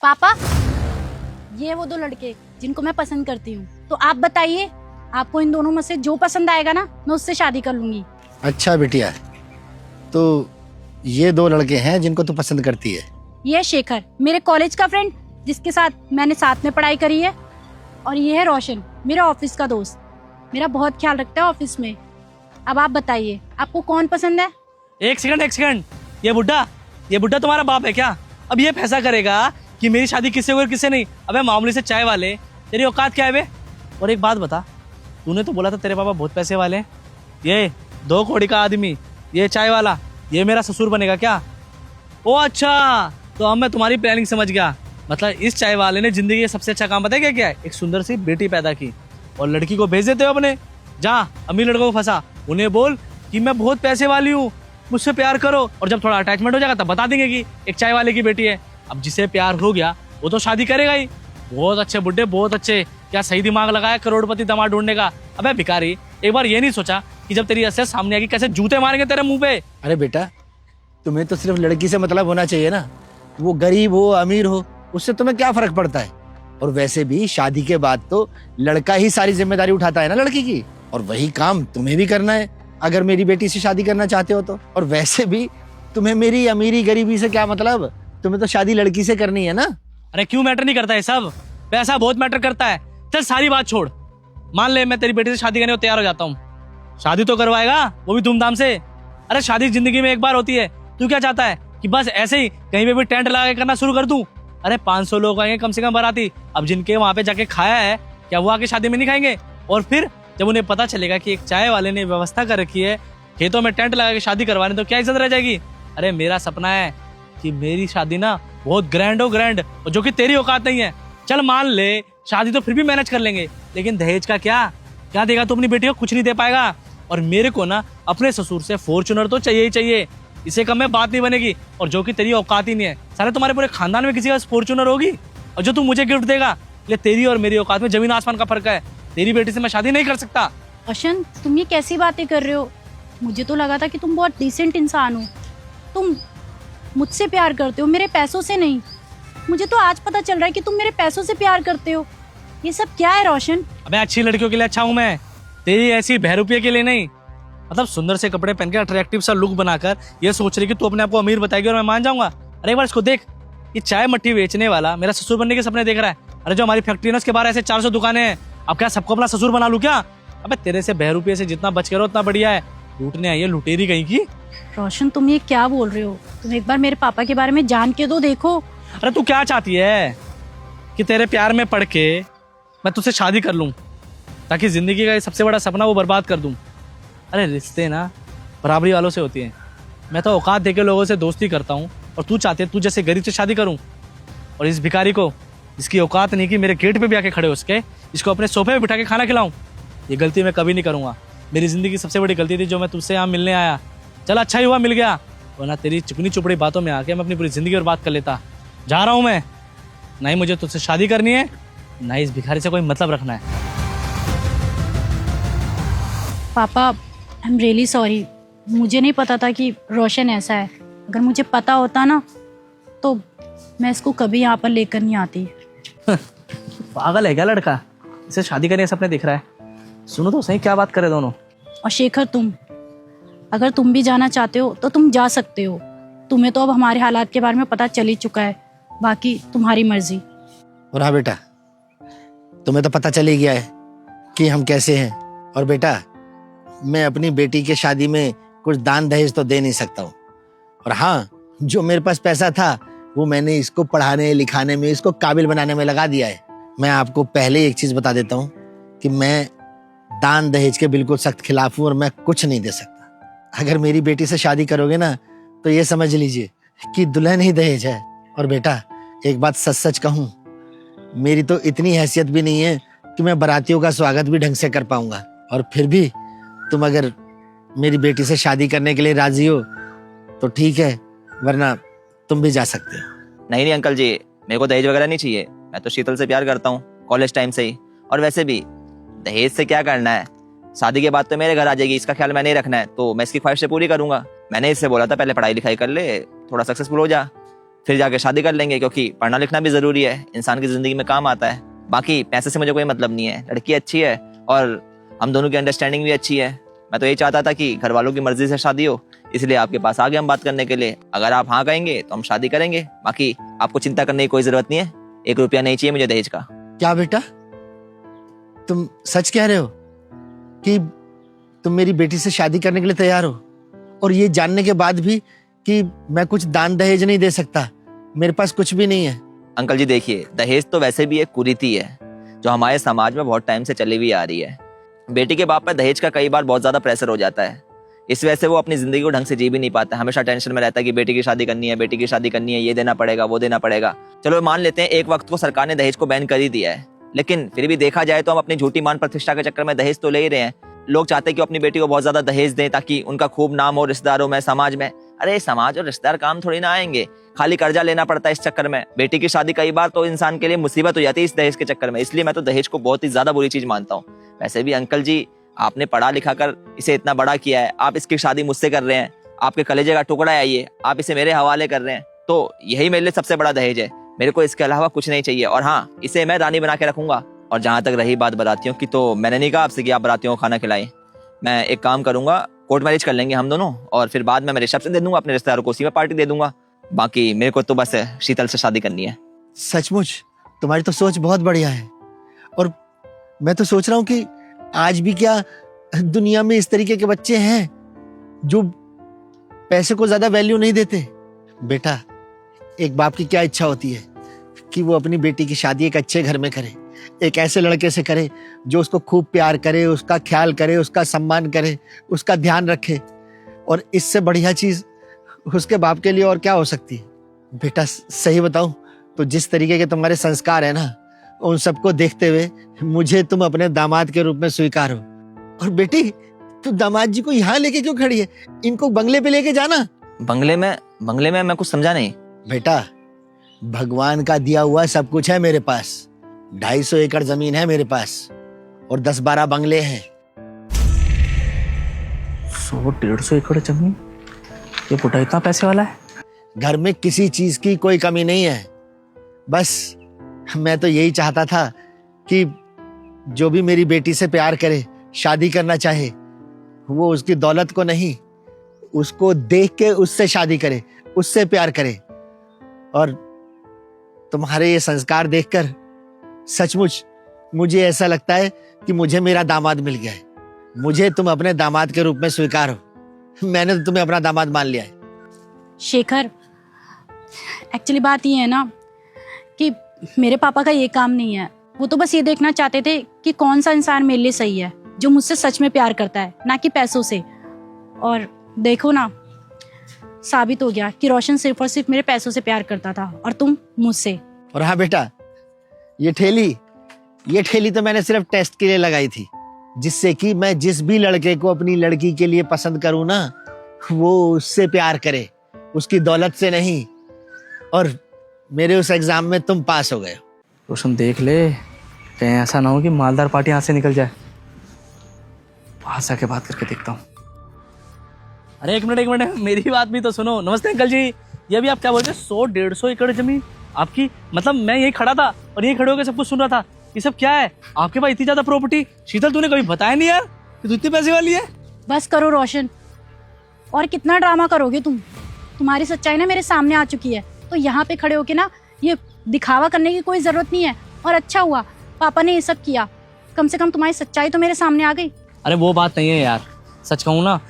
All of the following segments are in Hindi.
पापा, ये वो दो लड़के जिनको मैं पसंद करती हूँ। तो आप बताइए, आपको इन दोनों में से जो पसंद आएगा ना, मैं उससे शादी कर लूंगी। अच्छा बिटिया, तो ये दो लड़के हैं जिनको तू पसंद करती है? ये शेखर, मेरे कॉलेज का फ्रेंड जिसके साथ मैंने साथ में पढ़ाई करी है, और ये है रोशन, मेरा ऑफिस का दोस्त, मेरा बहुत ख्याल रखता है ऑफिस में। अब आप बताइए, आपको कौन पसंद है? एक सेकंड, ये बुड्ढा तुम्हारा बाप है क्या? अब ये फैसला करेगा कि मेरी शादी किससे होगी और किससे नहीं? अबे मामूली से चाय वाले, तेरी औकात क्या है बे? और एक बात बता, तूने तो बोला था तेरे पापा बहुत पैसे वाले हैं। ये 2 कौड़ी का आदमी, ये चाय वाला, ये मेरा ससुर बनेगा क्या? ओ अच्छा, तो अब मैं तुम्हारी प्लानिंग समझ गया। मतलब इस चाय वाले ने जिंदगी का सबसे अच्छा काम पता है क्या है? एक सुंदर सी बेटी पैदा की और लड़की को भेज देते हो अपने। जा अमीर लड़कों को फंसा, उन्हें बोल कि मैं बहुत पैसे वाली हूँ, मुझसे प्यार करो, और जब थोड़ा अटैचमेंट हो जाएगा तब बता देंगे कि एक चाय वाले की बेटी है। अब जिसे प्यार हो गया वो तो शादी करेगा ही। बहुत अच्छे बुड्ढे, बहुत अच्छे, क्या सही दिमाग लगाया करोड़पति दामाद ढूंढने का। अबे भिखारी, एक बार ये नहीं सोचा कि जब तेरी असलियत सामने आएगी कैसे जूते मारेंगे तेरे मुंह पे? अरे बेटा, तुम्हें तो सिर्फ लड़की से मतलब होना चाहिए ना, वो गरीब हो अमीर हो, उससे तुम्हें क्या फर्क पड़ता है? और वैसे भी शादी के बाद तो लड़का ही सारी जिम्मेदारी उठाता है ना लड़की की, और वही काम तुम्हें भी करना है अगर मेरी बेटी से शादी करना चाहते हो तो। और वैसे भी तुम्हें मेरी अमीरी गरीबी से क्या मतलब, तुम्हें तो शादी लड़की से करनी है ना। अरे क्यों मैटर नहीं करता है सब? पैसा बहुत मैटर करता है। चल सारी बात छोड़, मान ले मैं तेरी बेटी से शादी करने को तैयार हो जाता हूँ, शादी तो करवाएगा वो भी धूमधाम से। अरे शादी जिंदगी में एक बार होती है, तू क्या चाहता है कि बस ऐसे ही कहीं पे भी टेंट लगा के करना शुरू कर दूं? अरे 500 लोग आएंगे कम से कम बाराती, अब जिनके वहां पे जाके खाया है क्या वो आके शादी में नहीं खाएंगे? और फिर जब उन्हें पता चलेगा कि एक चाय वाले ने व्यवस्था कर रखी है खेतों में टेंट लगा के शादी करवाने, तो क्या इज्जत रह जाएगी? अरे मेरा सपना है कि मेरी शादी ना बहुत ग्रैंड हो, ग्रैंड, और जो कि तेरी औकात नहीं है। चल मान ले शादी तो फिर भी मैनेज कर लेंगे, लेकिन दहेज का क्या क्या देगा तू अपनी बेटी को? कुछ नहीं दे पाएगा। और मेरे को ना अपने ससुर से फॉर्च्यूनर तो चाहिए ही चाहिए, इसे कम में बात नहीं बनेगी। और जो कि तेरी औकात ही नहीं है, सारे तुम्हारे पूरे खानदान में किसी का फॉर्च्यूनर होगी, और जो तू मुझे गिफ्ट देगा, ये तेरी और मेरी औकात में जमीन आसमान का फर्क है। तेरी बेटी से मैं शादी नहीं कर सकता। रोशन, तुम ये कैसी बातें कर रहे हो? मुझे तो लगा था कि तुम बहुत डिसेंट इंसान हो, तुम मुझसे प्यार करते हो, मेरे पैसों से नहीं। मुझे तो आज पता चल रहा है कि तुम मेरे पैसों से प्यार करते हो। ये सब क्या है रोशन? अबे अच्छी लड़कियों के लिए अच्छा हूँ मैं, तेरी ऐसी बहरूपिया के लिए नहीं। मतलब सुंदर से कपड़े पहन के अट्रैक्टिव सा लुक बनाकर ये सोच रही कि तू अपने आप को अमीर बताएगी और मैं मान जाऊंगा? अरे एक बार इसको देख, ये चाय मट्टी बेचने वाला मेरा ससुर बनने के सपने देख रहा है। अरे जो हमारी फैक्ट्री है ना, उसके बाहर ऐसे 400 दुकानें हैं, अब क्या सबको अपना ससुर बना लूं क्या? अबे तेरे से बहरूपिये से जितना बच के रहो उतना बढ़िया है। लूटने आई है लुटेरी कहीं की। रोशन, तुम ये क्या बोल रहे हो? तुम एक बार मेरे पापा के बारे में जान के तो देखो। अरे तू क्या चाहती है कि तेरे प्यार में पड़ के मैं तुझसे शादी कर लूं ताकि जिंदगी का सबसे बड़ा सपना वो बर्बाद कर दूं? अरे रिश्ते ना बराबरी वालों से होती हैं। मैं तो औकात देके लोगों से दोस्ती करता हूँ, और तू चाहती है तू जैसे गरीब से शादी करूँ? और इस भिखारी को जिसकी औकात नहीं कि मेरे गेट पे भी आके खड़े हो सके, इसको अपने सोफे पे बिठा के खाना खिलाऊं? ये गलती मैं कभी नहीं करूँगा। मेरी जिंदगी की सबसे बड़ी गलती थी जो मैं तुझसे यहाँ मिलने आया। चल अच्छा ही हुआ मिल गया, वरना तेरी चिकनी चुपड़ी बातों में आके मैं अपनी पूरी जिंदगी बर्बाद कर लेता। जा रहा हूँ मैं, ना ही मुझे तुझसे शादी करनी है, ना ही इस भिखारी से कोई मतलब रखना है। पापा, आई एम रियली सॉरी, मुझे नहीं पता था कि रोशन ऐसा है। अगर मुझे पता होता ना तो मैं इसको कभी यहाँ पर लेकर नहीं आती। पागल है क्या लड़का? इसे शादी करने के सपने दिख रहा है। सुनो तो सही क्या बात करे दोनों। और शेखर, अगर तुम भी जाना चाहते हो तो तुम जा सकते हो। तुम्हें तो अब हमारे हालात के बारे में पता चल ही चुका है, बाकी तुम्हारी मर्जी। और हाँ बेटा, तुम्हें तो पता चल ही गया है कि हम कैसे हैं। और बेटा, मैं अपनी बेटी के शादी में कुछ दान दहेज तो दे नहीं सकता हूँ। और हाँ, जो मेरे पास पैसा था वो मैंने इसको पढ़ाने लिखाने में, इसको काबिल बनाने में लगा दिया है। मैं आपको पहले एक चीज बता देता हूँ कि मैं दान दहेज के बिल्कुल सख्त खिलाफ हूँ, और मैं कुछ नहीं दे सकता। अगर मेरी बेटी से शादी करोगे ना तो ये समझ लीजिए कि दुल्हन ही दहेज है। और बेटा, एक बात सच सच कहूँ, मेरी तो इतनी हैसियत भी नहीं है कि मैं बारातियों का स्वागत भी ढंग से कर पाऊंगा। और फिर भी तुम अगर मेरी बेटी से शादी करने के लिए राजी हो तो ठीक है, वरना तुम भी जा सकते हो। नहीं अंकल जी, मेरे को दहेज वगैरह नहीं चाहिए। मैं तो शीतल से प्यार करता हूँ कॉलेज टाइम से ही, और वैसे भी दहेज से क्या करना है? शादी के बाद तो मेरे घर आ जाएगी, इसका ख्याल मैंने ही रखना है, तो मैं इसकी ख्वाहिश से पूरी करूंगा। मैंने इससे बोला था पहले पढ़ाई लिखाई कर ले, थोड़ा सक्सेसफुल हो जा, फिर जाके शादी कर लेंगे, क्योंकि पढ़ना लिखना भी जरूरी है, इंसान की जिंदगी में काम आता है। बाकी पैसे से मुझे कोई मतलब नहीं है, लड़की अच्छी है और हम दोनों की अंडरस्टैंडिंग भी अच्छी है। मैं तो यही चाहता था कि घर वालों की मर्जी से शादी हो, इसलिए आपके पास आ गए हम बात करने के लिए। अगर आप हाँ कहेंगे तो हम शादी करेंगे, बाकी आपको चिंता करने की कोई जरूरत नहीं है। 1 रुपया नहीं चाहिए मुझे दहेज का। क्या बेटा, तुम सच कह रहे हो कि तुम मेरी बेटी से शादी करने के लिए तैयार हो, और ये जानने के बाद भी कि मैं कुछ दान दहेज नहीं दे सकता, मेरे पास कुछ भी नहीं है? अंकल जी देखिए, दहेज तो वैसे भी एक कुरीति है जो हमारे समाज में बहुत टाइम से चली हुई आ रही है। बेटी के बाप पर दहेज का कई बार बहुत ज्यादा प्रेशर हो जाता है, इस वजह से वो अपनी जिंदगी को ढंग से जी भी नहीं पाता। हमेशा टेंशन में रहता है कि बेटी की शादी करनी है, बेटी की शादी करनी है, ये देना पड़ेगा, वो देना पड़ेगा। चलो मान लेते हैं एक वक्त को सरकार ने दहेज को बैन कर ही दिया है, लेकिन फिर भी देखा जाए तो हम अपनी झूठी मान प्रतिष्ठा के चक्कर में दहेज तो ले ही रहे हैं। लोग चाहते हैं कि अपनी बेटी को बहुत ज्यादा दहेज दें ताकि उनका खूब नाम हो रिश्तेदारों में, समाज में। अरे समाज और रिश्तेदार काम थोड़ी ना आएंगे, खाली कर्जा लेना पड़ता है इस चक्कर में। बेटी की शादी कई बार तो इंसान के लिए मुसीबत हो जाती है इस दहेज के चक्कर में, इसलिए मैं तो दहेज को बहुत ही ज्यादा बुरी चीज मानता हूँ। वैसे भी अंकल जी, आपने पढ़ा लिखा कर इसे इतना बड़ा किया है, आप इसकी शादी मुझसे कर रहे हैं, आपके कलेजे का टुकड़ा है ये, आप इसे मेरे हवाले कर रहे हैं, तो यही मेरे लिए सबसे बड़ा दहेज है। मेरे को इसके अलावा कुछ नहीं चाहिए, और हाँ, इसे मैं रानी बना के रखूंगा। और जहां तक रही बात बारातियों की, तो मैंने नहीं कहा आपसे कि आप बारातियों को खाना खिलाएं। मैं एक काम करूंगा, कोर्ट मैरिज कर लेंगे हम दोनों, और फिर बाद में मैं रिसेप्शन दे दूंगा अपने रिश्तेदारों को, उसी में पार्टी दे दूंगा। बाकी मेरे को तो बस शीतल से शादी करनी है। सचमुच तुम्हारी तो सोच बहुत बढ़िया है, और मैं तो सोच रहा हूँ कि आज भी क्या दुनिया में इस तरीके के बच्चे हैं जो पैसे को ज्यादा वैल्यू नहीं देते। बेटा, एक बाप की क्या इच्छा होती है कि वो अपनी बेटी की शादी एक अच्छे घर में करे, एक ऐसे लड़के से करे जो उसको खूब प्यार करे, उसका ख्याल करे, उसका सम्मान करे, उसका ध्यान रखे, और इससे बढ़िया चीज उसके बाप के लिए और क्या हो सकती है। बेटा सही बताऊं तो जिस तरीके के तुम्हारे संस्कार है ना, उन सबको देखते हुए मुझे तुम अपने दामाद के रूप में स्वीकार हो। और बेटी, तू दामाद जी को यहाँ लेके क्यों खड़ी है? इनको बंगले पे लेके जाना। बंगले में मैं कुछ समझा नहीं। बेटा, भगवान का दिया हुआ सब कुछ है मेरे पास। 250 एकड़ जमीन है मेरे पास, और 10-12 बंगले हैं। 100-150 एकड़ जमीन? ये बुढ़ा इतना पैसे वाला है? घर में किसी चीज की कोई कमी नहीं है। बस मैं तो यही चाहता था कि जो भी मेरी बेटी से प्यार करे, शादी करना चाहे, वो उसकी दौलत को नहीं, उसको देख के उससे शादी करे, उससे प्यार करे। और तुम्हारे ये संस्कार देखकर सचमुच मुझे ऐसा लगता है कि मुझे मेरा दामाद मिल गया है। मुझे तुम अपने दामाद के रूप में स्वीकार हो। मैंने तो तुम्हें अपना दामाद मान लिया है। शेखर, एक्चुअली बात ये है ना कि मेरे पापा का ये काम नहीं है। वो तो बस ये देखना चाहते थे कि कौन सा इंसान मेरे लिए सही है, जो मुझसे सच में प्यार करता है, ना कि पैसों से। और देखो ना, साबित हो गया कि रोशन सिर्फ और सिर्फ मेरे पैसों से प्यार करता था, और तुम मुझसे। और हाँ बेटा, ये ठेली तो मैंने सिर्फ टेस्ट के लिए लगाई थी, जिससे कि मैं जिस भी लड़के को अपनी लड़की के लिए पसंद करूं ना, वो उससे प्यार करे, उसकी दौलत से नहीं। और मेरे उस एग्जाम में तुम पास हो गए। रोशन देख ले, कहीं ऐसा ना हो कि मालदार पार्टी यहाँ से निकल जाए। वहां से आके बात करके देखता हूँ। अरे एक मिनट, मेरी बात भी तो सुनो। नमस्ते अंकल जी, ये भी आप क्या बोलते हैं? 100-150 एकड़ जमीन आपकी? मतलब मैं यही खड़ा था और यही खड़े होकर सब कुछ सुन रहा था। ये सब क्या है? आपके पास इतनी ज्यादा प्रॉपर्टी? शीतल, तूने कभी बताया नहीं यार कि तू इतने पैसे वाली है? बस करो रोशन, और कितना ड्रामा करोगे तुम? तुम्हारी सच्चाई ना मेरे सामने आ चुकी है, तो यहाँ पे खड़े होके ना ये दिखावा करने की कोई जरूरत नहीं है। और अच्छा हुआ पापा ने ये सब किया, कम से कम तुम्हारी सच्चाई तो मेरे सामने आ गई। अरे वो बात नहीं है यार, सच कहूँ ना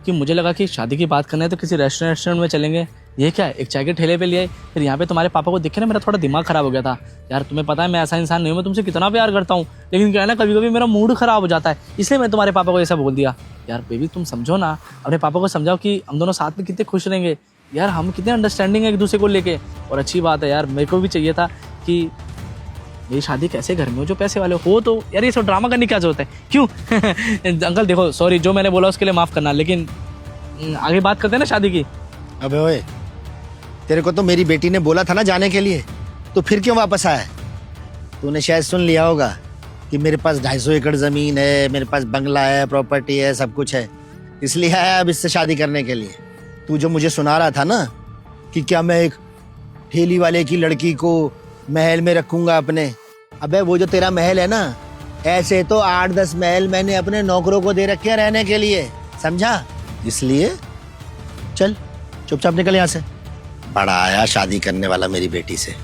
कि मुझे लगा कि शादी की बात करना है तो किसी रेस्टोरेंट में चलेंगे। ये क्या है, एक चाय के ठेले पे लिए, फिर यहाँ पे तुम्हारे पापा को देखे ना मेरा थोड़ा दिमाग खराब हो गया था। यार तुम्हें पता है मैं ऐसा इंसान नहीं हूँ, मैं तुमसे कितना प्यार करता हूँ, लेकिन क्या है ना, कभी कभी मेरा मूड खराब हो जाता है, इसलिए मैं तुम्हारे पापा को ऐसा बोल दिया। यार बेबी, तुम समझो ना, अपने पापा को समझाओ कि हम दोनों साथ में कितने खुश रहेंगे। यार हम कितने अंडरस्टैंडिंग है एक दूसरे को लेके। और अच्छी बात है यार, मेरे को भी चाहिए था कि मेरी शादी कैसे घर में हो जो पैसे वाले हो। तो यार ये सब ड्रामा करने की क्या जरूरत है, क्यों? अंकल देखो, सॉरी, जो मैंने बोला उसके लिए माफ़ करना, लेकिन आगे बात करते हैं ना शादी की। अबे ओए, तेरे को तो मेरी बेटी ने बोला था ना जाने के लिए, तो फिर क्यों वापस आया? तूने शायद सुन लिया होगा कि मेरे पास 250 एकड़ जमीन है, मेरे पास बंगला है, प्रॉपर्टी है, सब कुछ है, इसलिए आया अब इससे शादी करने के लिए। तू जो मुझे सुना रहा था ना कि क्या मैं एक ठेली वाले की लड़की को महल में रखूंगा अपने। अबे वो जो तेरा महल है ना, ऐसे तो 8-10 महल मैंने अपने नौकरों को दे रखे हैं रहने के लिए, समझा? इसलिए चल चुपचाप निकल यहाँ से। बड़ा आया शादी करने वाला मेरी बेटी से।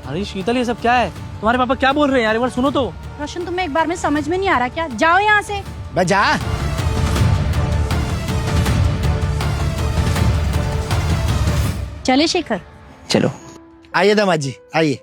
अरे शीतल, ये सब क्या है? तुम्हारे पापा क्या बोल रहे हैं यार, एक बार सुनो तो। रोशन, तुम्हें एक बार में समझ में नहीं आ रहा क्या? जाओ यहाँ से। बे जा। चले शेखर। चलो। आइए दामाद जी, आइए।